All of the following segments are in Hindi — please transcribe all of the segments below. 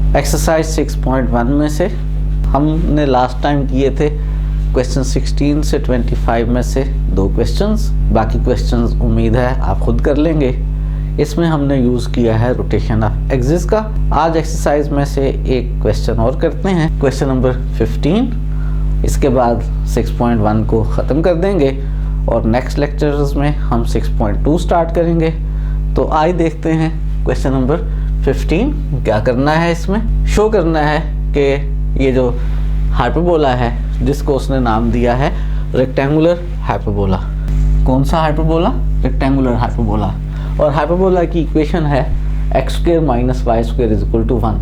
एक्सरसाइज 6.1 में से हमने लास्ट टाइम किए थे क्वेश्चन 16 से 25 में से 2 क्वेश्चंस। बाकी क्वेश्चंस उम्मीद है आप खुद कर लेंगे। इसमें हमने यूज़ किया है रोटेशन ऑफ एक्सिस का। आज एक्सरसाइज में से एक क्वेश्चन और करते हैं, क्वेश्चन नंबर 15। इसके बाद 6.1 को ख़त्म कर देंगे और नेक्स्ट लेक्चर्स में हम 6.2 स्टार्ट करेंगे। तो आइए देखते हैं क्वेश्चन नंबर 15। क्या करना है, इसमें शो करना है कि ये जो हाइपरबोला है जिसको उसने नाम दिया है रेक्टेंगुलर हाइपरबोला। कौन सा हाइपरबोला? Rectangular hyperbola. और हाइपरबोला की इक्वेशन है x² - y² = 1।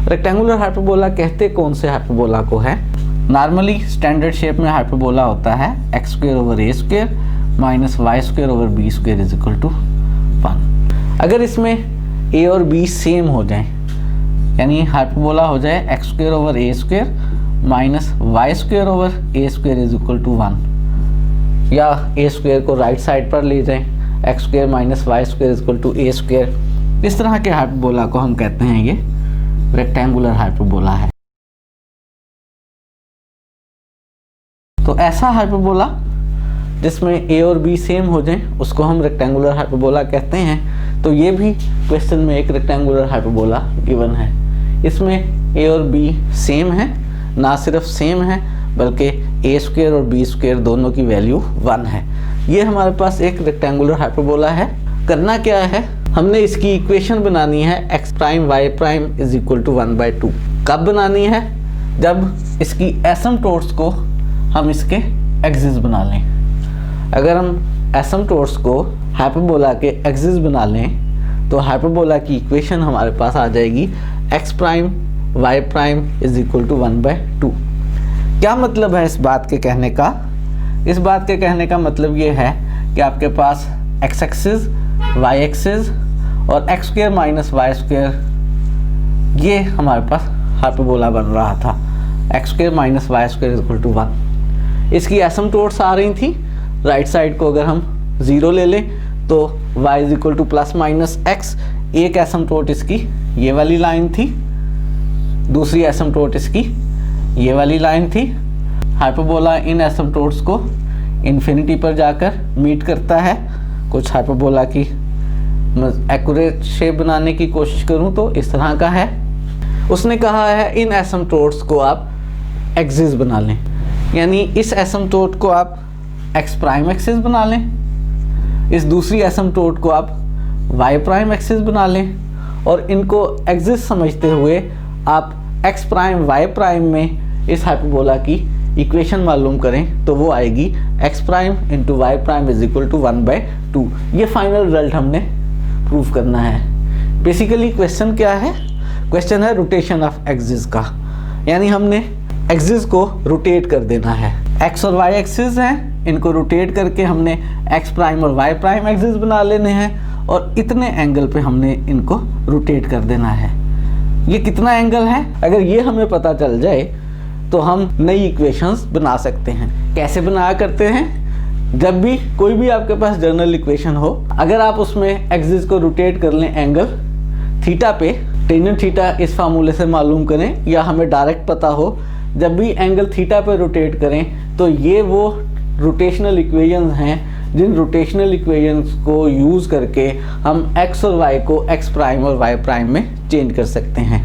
रेक्टेंगुलर हाइपरबोला कहते कौन से हाइपरबोला को है? नॉर्मली स्टैंडर्ड शेप में हाइपरबोला होता है x² / a² - y² / b² = 1। अगर इसमें a और b सेम हो जाएं, यानी हाइपरबोला हो जाए x² / a² - y² / a² = 1, या a² को राइट साइड पर ले जाएं, x² - y² = a²। इस तरह के हाइपरबोला को हम कहते हैं ये रेक्टेंगुलर हाइपरबोला है। तो ऐसा हाइपरबोला जिसमें a और b सेम हो जाएं उसको हम रेक्टेंगुलर हाइपरबोला कहते हैं। तो ये भी क्वेश्चन में एक रेक्टेंगुलर हाइपरबोला गिवन है। इसमें a और b सेम है, ना सिर्फ सेम है बल्कि a² और b² दोनों की वैल्यू 1 है। ये हमारे पास एक रेक्टेंगुलर हाइपरबोला है। करना क्या है, हमने इसकी इक्वेशन बनानी है x' y' = 1/2। कब बनानी है? जब इसकी एसिम्पटोट्स को हम इसके एक्सिस बना लें। अगर हम एसिम्पटोट्स को हाइपरबोला के एक्सिस बना लें तो हाइपरबोला की इक्वेशन हमारे पास आ जाएगी x' y' = 1/2। क्या मतलब है इस बात के कहने का? इस बात के कहने का मतलब ये है कि आपके पास x एक्सिस, y एक्सिस और x² - y², ये हमारे पास हाइपरबोला बन रहा था x² - y² = 1। इसकी एसिम्पटोट्स आ रही थी, राइट साइड को अगर हम 0 ले लें तो y = ±x। एक एसिम्पटोट इसकी ये वाली लाइन थी, दूसरी एसिम्पटोट इसकी ये वाली लाइन थी। हाइपरबोला इन एसिम्पटोट्स को इन्फिनिटी पर जाकर मीट करता है। कुछ हाइपरबोला की एक्यूरेट शेप बनाने की कोशिश करूं तो इस तरह का है। उसने कहा है इन एसिम्पटोट्स को आप एक्सिस बना लें, यानी इस एसिम्पटोट को आप x' एक्सिस बना लें, इस दूसरी एसिम्पटोट को आप y' एक्सिस बना लें और इनको एक्सिस समझते हुए आप x', y' में इस हाइपरबोला की इक्वेशन मालूम करें तो वो आएगी x' × y' = 1/2। ये फाइनल रिजल्ट हमने प्रूव करना है। बेसिकली क्वेश्चन क्या है? क्वेश्चन है रोटेशन ऑफ एक्सिस का, यानी हमने एक्सिस को रोटेट कर देना है। x और y एक्सिस हैं, इनको रोटेट करके हमने x' और y' एक्सिस बना लेने हैं और इतने एंगल पे हमने इनको रोटेट कर देना है। ये कितना एंगल है, अगर ये हमें पता चल जाए तो हम नई इक्वेशंस बना सकते हैं। कैसे बनाया करते हैं? जब भी कोई भी आपके पास जनरल इक्वेशन हो, अगर आप उसमें एक्सिस को रोटेट कर लें एंगल थीटा पे, टेंजेंट थीटा इस फार्मूले से मालूम करें, या हमें डायरेक्ट पता हो, जब भी एंगल थीटा पे रोटेट करें तो ये वो रोटेशनल इक्वेशंस हैं जिन रोटेशनल इक्वेशंस को यूज़ करके हम x और y को x' और y' में चेंज कर सकते हैं।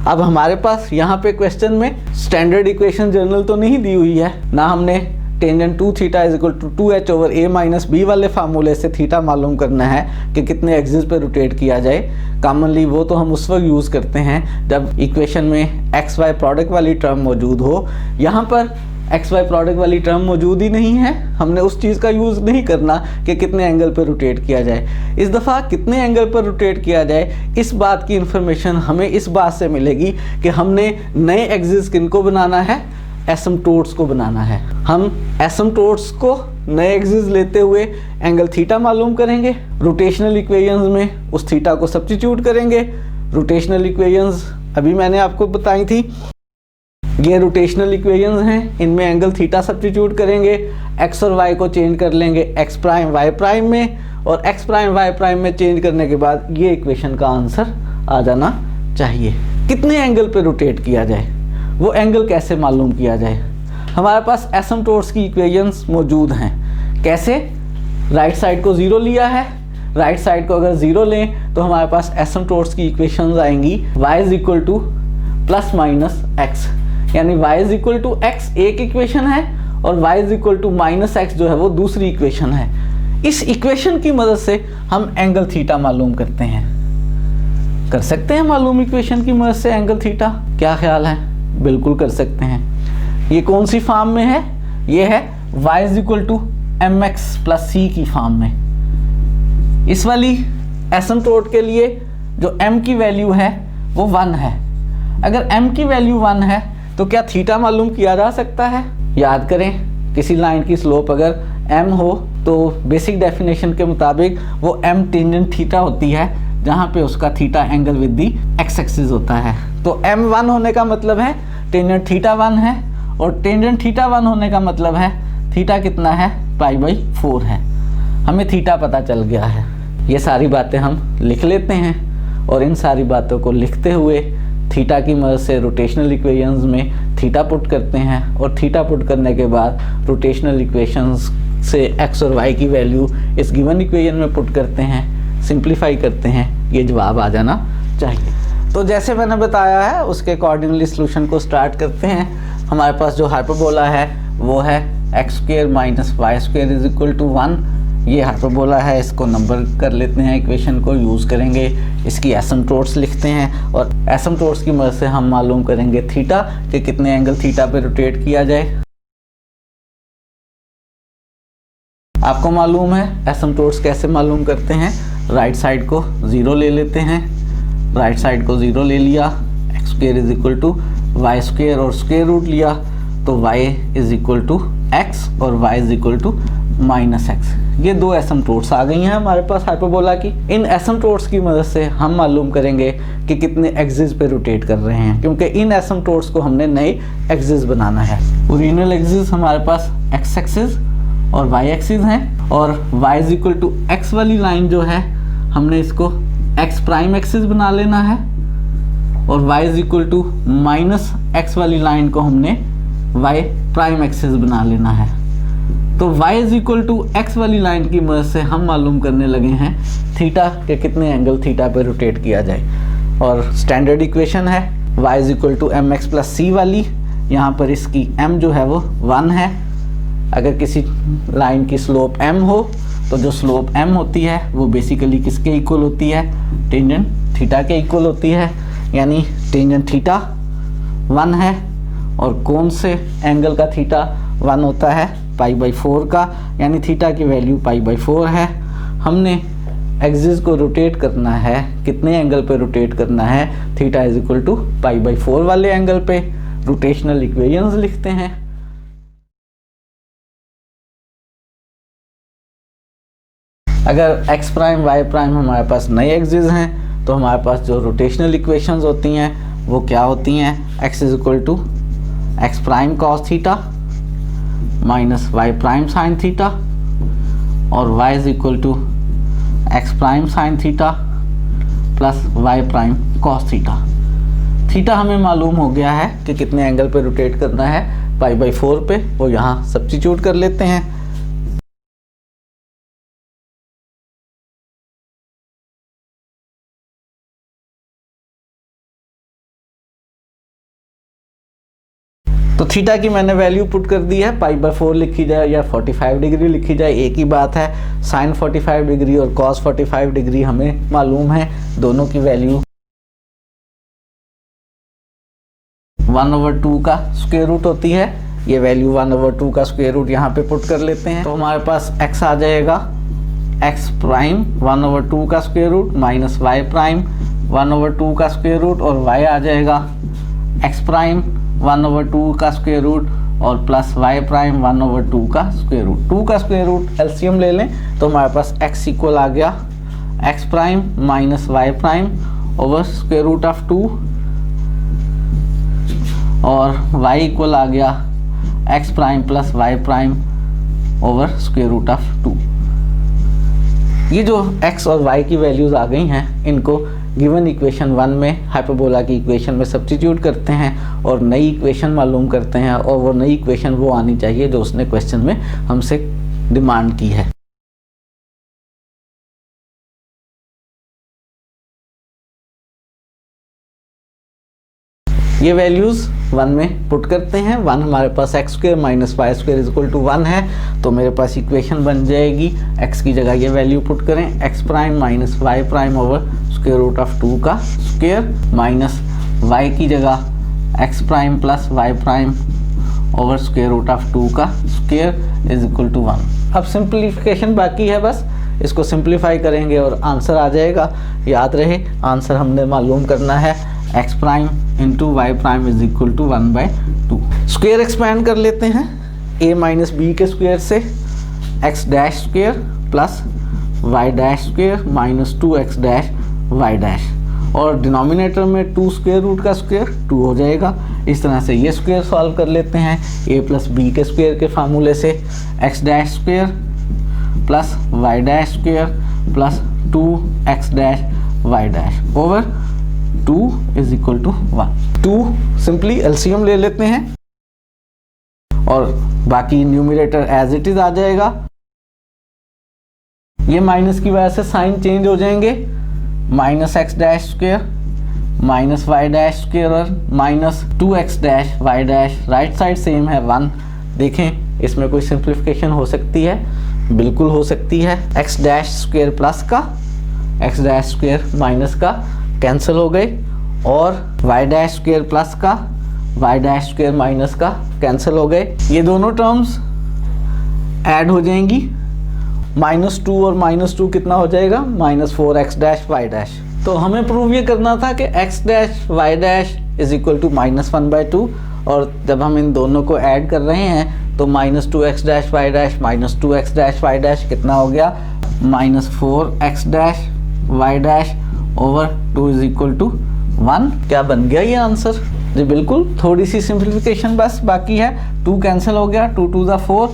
अब हमारे पास यहाँ पे क्वेश्चन में स्टैंडर्ड इक्वेशन जनरल तो नहीं दी हुई है, ना हमने टेंजेंट 2θ = 2h/a - b वाले फार्मूले से थीटा मालूम करना है कि कितने एक्सिस पे रोटेट किया जाए। कॉमनली वो तो हम उस वक्त यूज़ करते हैं जब इक्वेशन में एक्स वाई प्रोडक्ट वाली टर्म मौजूद हो। यहाँ पर एक्स वाई प्रोडक्ट वाली टर्म मौजूद ही नहीं है, हमने उस चीज़ का यूज़ नहीं करना कि कितने एंगल पर रोटेट किया जाए। इस दफ़ा कितने एंगल पर रोटेट किया जाए इस बात की इन्फॉर्मेशन हमें इस बात से मिलेगी कि हमने नए एक्सिस किनको बनाना है, एसिम्पटोट्स को बनाना है। हम एसिम्पटोट्स को नए एक्सिस लेते हुए एंगल थीटा मालूम करेंगे, रोटेशनल इक्वेशंस में उस थीटा को सब्स्टिट्यूट करेंगे। रोटेशनल इक्वेशंस अभी मैंने आपको बताई थी, ये रोटेशनल इक्वेशंस हैं, इनमें एंगल थीटा सब्स्टिट्यूट करेंगे, एक्स और वाई को चेंज कर लेंगे x' y' में, और x' y' में चेंज करने के बाद ये इक्वेशन का आंसर आ जाना चाहिए। कितने एंगल पे रोटेट किया जाए, वो एंगल कैसे मालूम किया जाए। हमारे पास एसिम्प्टोट्स की इक्वेशंस मौजूद हैं। कैसे, राइट साइड को 0 लिया है, राइट साइड को अगर 0 लें तो हमारे पास एसिम्प्टोट्स की इक्वेशंस आएंगी y is equal to plus minus x, यानी y is equal to x एक इक्वेशन है और y is equal to minus x जो है वो दूसरी इक्वेशन है। इस इक्वेशन की मदद से हम एंगल थीटा मालूम करते हैं। कर सकते हैं मालूम इक्वेशन की मदद से एंगल थीटा, क्या ख्याल है? बिल्कुल कर सकते हैं। ये कौन सी फॉर्म में है? ये है y is equal to m x plus c की फॉर्म में। इस वाली एसिम्प्टोट के लिए जो m की वैल्यू है वो 1 है। अगर m की वैल्यू 1 है तो क्या थीटा मालूम किया जा सकता है? याद करें, किसी लाइन की स्लोप अगर m हो तो बेसिक डेफिनेशन के मुताबिक वो m टेंजेंट थीटा होती है, जहाँ पे उसका theta angle with the x axis होता है। तो m 1 होने का मतलब है टेंजेंट थीटा 1 है, और टेंजेंट थीटा 1 होने का मतलब है थीटा कितना है? π/4 है। हमें थीटा पता चल गया है। ये सारी बातें हम लिख लेते हैं और इन सारी बातों को लिखते हुए थीटा की मदद से रोटेशनल इक्वेशंस में थीटा पुट करते हैं, और थीटा पुट करने के बाद रोटेशनल इक्वेशंस से x और y की वैल्यू इस गिवन इक्वेशन में पुट करते हैं, सिंप्लीफाई करते हैं, ये जवाब आ जाना चाहिए। तो जैसे मैंने बताया है उसके अकॉर्डिंगली सॉल्यूशन को स्टार्ट करते हैं। हमारे पास जो हाइपरबोला है वो है x² minus y² is equal to 1। ये हाइपरबोला है, इसको नंबर कर लेते हैं, इक्वेशन को यूज़ करेंगे, इसकी एसिम्प्टोट्स लिखते हैं और एसिम्प्टोट्स की मदद से हम मालूम करेंगे थीटा कि कितने एंगल थीटा पे रोटेट किया जाए। आपको मालूम है एसिम्प्टोट्स कैसे मालूम करते हैं। राइट साइड को 0 ले लेते हैं, राइट साइड को 0 ले लिया, x² is equal to y² और स्क्वायर रूट लिया तो y is equal to x और y is equal to minus x. ये दो एसिम्प्टोट्स आ गई हैं हमारे पास हाइपरबोला की। इन एसिम्प्टोट्स की मदद से हम मालूम करेंगे कि कितने एक्सिस पे रोटेट कर रहे हैं, क्योंकि इन एसिम्प्टोट्स को हमने नए एक्सिस बनाना है। ओरिजिनल एक्सिस हमारे पास x एक्सिस और y एक्सिस हैं, और y is equal to x वाली लाइन जो है हमने इसको x प्राइम एक्सिस बना लेना है, और y is equal to minus x वाली लाइन को हमने y प्राइम एक्सिस बना लेना है। तो y is equal to x वाली लाइन की मदद से हम मालूम करने लगे हैं थीटा के कितने एंगल थीटा पे रोटेट किया जाए। और स्टैंडर्ड इक्वेशन है y is equal to m x plus c वाली। यहाँ पर इसकी m जो है वो 1 है। अगर किसी लाइन की स्लोप m हो तो जो स्लोप m होती है वो बेसिकली किसके इक्वल होती है? टेंजेंट थीटा के इक्वल होती है, यानी टेंजेंट थीटा 1 है। और कौन से एंगल का थीटा 1 होता है? π/4 का, यानी थीटा की वैल्यू π/4 है। हमने एक्सिस को रोटेट करना है, कितने एंगल पे रोटेट करना है? थीटा इज इक्वल टू π/4 वाले एंगल पे। रोटेशनल इक्वेशंस लिखते हैं। अगर x प्राइम y प्राइम हमारे पास नए एक्सिस हैं तो हमारे पास जो रोटेशनल इक्वेशंस होती हैं वो क्या होती हैं? x is equal to x prime cos theta minus y prime sine theta, और y is equal to x prime sine theta plus y prime cos theta. Theta हमें मालूम हो गया है कि कितने एंगल पे रोटेट करना है, π/4 पे, वो यहाँ सब्स्टिट्यूट कर लेते हैं। तो थीटा की मैंने वैल्यू पुट कर दी है, π/4 लिखी जाए या 45 डिग्री लिखी जाए एक ही बात है। साइन 45 डिग्री और कॉस 45 डिग्री हमें मालूम है, दोनों की वैल्यू 1/2 का स्क्वायर रूट होती है। ये वैल्यू 1/2 का स्क्वायर रूट यहाँ पे पुट कर लेते हैं, तो हमारे पास x आ जाएगा x प्राइम 1/2 का square root minus y prime 1/2 का स्क्वायर रूट, और y आ जाएगा x प्राइम 1/2 का स्क्वायर रूट और प्लस y प्राइम 1/2 का स्क्वायर रूट। 2 का स्क्वायर रूट एलसीएम ले लें तो हमारे पास x इक्वल आ गया x prime minus y prime over square root of 2, और y इक्वल आ गया x prime plus y prime over square root of 2। ये जो x और y की वैल्यूज़ आ गई हैं इनको गिवन इक्वेशन 1 में हाइपरबोला की इक्वेशन में सब्स्टिट्यूट करते हैं और नई इक्वेशन मालूम करते हैं, और वो नई इक्वेशन वो आनी चाहिए जो उसने क्वेश्चन में हमसे डिमांड की है। ये वैल्यूज़ 1 में पुट करते हैं। 1 हमारे पास x square minus y square is equal to 1 है, तो मेरे पास इक्वेशन बन जाएगी x की जगह ये वैल्यू पुट करें, x prime minus y prime over square root of 2 का स्क्वायर माइनस y की जगह x prime plus y prime over square root of 2 का स्क्वायर इज इक्वल टू 1। अब सिंप्लीफिकेशन बाकी है, बस इसको सिंप्लीफाई करेंगे और आंसर आ जाएगा। याद रहे आंसर हमने मालूम करना है x prime into y prime is equal to 1/2। Square expand कर लेते हैं, a माइनस बी के स्क्वायर से x dash square plus y dash square minus 2x dash y dash, और डिनोमिनेटर में 2 स्क्वायर रूट का स्क्वायर 2 हो जाएगा। इस तरह से ये स्क्वायर सॉल्व कर लेते हैं a प्लस बी के स्क्वायर के फार्मूले से, x dash square plus y dash square plus 2x dash y dash over 2 is equal to 1। 2 simply LCM ले लेते हैं और बाकी न्यूमरेटर एज इट इज आ जाएगा। ये माइनस की वजह से साइन चेंज हो जाएंगे, minus x dash square minus y dash square और minus 2x dash y dash, right side same है 1। देखें इसमें कोई सिंप्लीफिकेशन हो सकती है, बिल्कुल हो सकती है। एक्स डैश स्क्वायर प्लस का एक्स डैश स्क्वायर माइनस का कैंसिल हो गए, और वाई डैश स्क्वायर प्लस का वाई डैश स्क्वायर माइनस का कैंसिल हो गए। ये दोनों टर्म्स ऐड हो जाएंगी, -2 और -2 कितना हो जाएगा, -4x डैश वाई डैश। तो हमें प्रूव ये करना था कि x dash y dash is equal to -1/2, और जब हम इन दोनों को ऐड कर रहे हैं तो -2x dash y dash -2x dash y dash कितना हो गया, -4x dash y dash over 2 is equal to 1। क्या बन गया ये आंसर जी, बिल्कुल। थोड़ी सी सिंप्लीफिकेशन बस बाकी है, 2 कैंसिल हो गया, 2 2 ज़ा 4,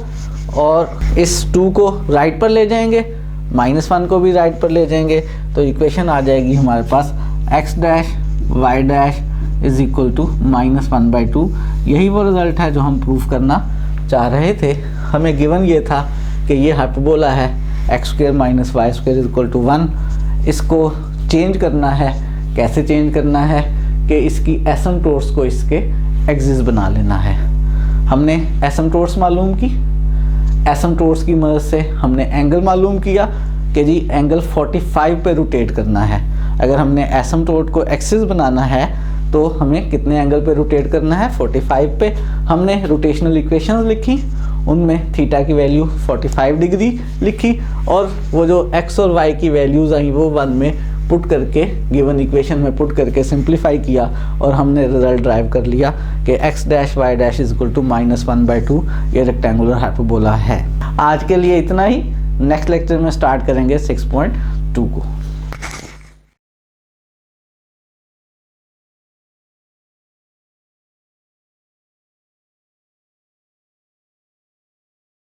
और इस 2 को राइट पर ले जाएंगे, -1 को भी राइट पर ले जाएंगे, तो इक्वेशन आ जाएगी हमारे पास x dash y dash is equal to -1/2। यही वो रिज़ल्ट है जो हम प्रूफ करना चाह रहे थे। हमें गिवन ये था कि ये हाइपरबोला है x square minus y square is equal to 1। इसको चेंज करना है, कैसे चेंज करना है कि इसकी एसिम्प्टोट्स को इसके एक्सिस बना लेना है। हमने एसिम्प्टोट्स मालूम की, एसिम्प्टोट्स की मदद से हमने एंगल मालूम किया कि जी एंगल 45 पे रोटेट करना है। अगर हमने एसिम्प्टोट को एक्सिस बनाना है तो हमें कितने एंगल पे रोटेट करना है, 45 पे। हमने रोटेशनल इक्वेशंस लिखी, उनमें थीटा की वैल्यू 45 डिग्री लिखी, और वो जो एक्स और वाई की वैल्यूज़ आई वो 1 में पुट करके गिवन इक्वेशन में पुट करके सिंप्लीफाई किया, और हमने रिजल्ट ड्राइव कर लिया कि x dash y dash is equal to -1/2 ये रेक्टेंगुलर हाइपरबोला है। आज के लिए इतना ही, नेक्स्ट लेक्चर में स्टार्ट करेंगे 6.2 को।